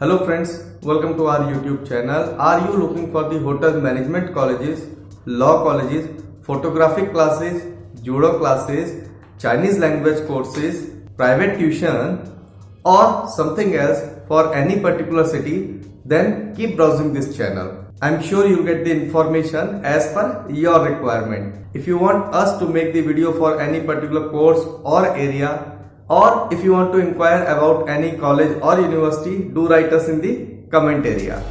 Hello friends, welcome to our YouTube channel. Are you looking for the hotel management colleges, law colleges, photography classes, judo classes, Chinese language courses, private tuition or something else for any particular city? Then keep browsing this channel. I'm sure you'll get the information as per your requirement. If you want us to make the video for any particular course or area, or if you want to inquire about any college or university, do write us in the comment area.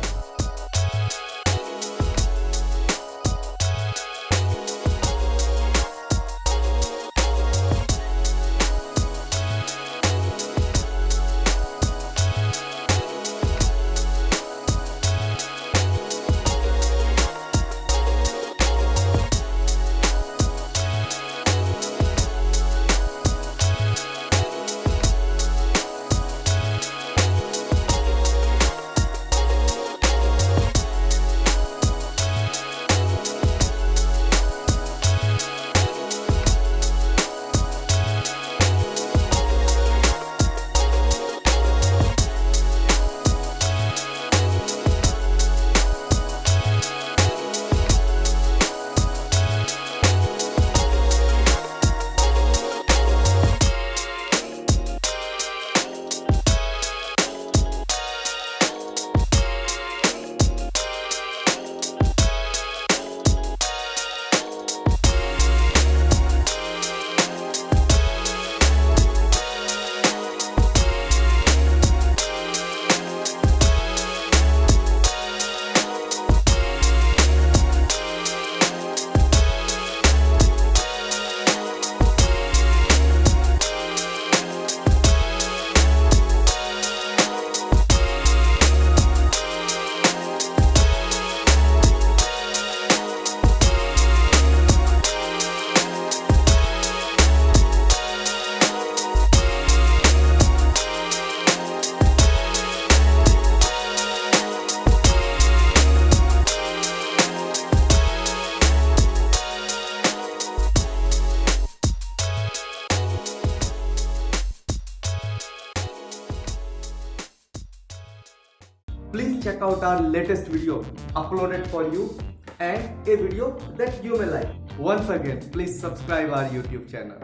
Please check out our latest video uploaded for you and a video that you may like. Once again, please subscribe our YouTube channel.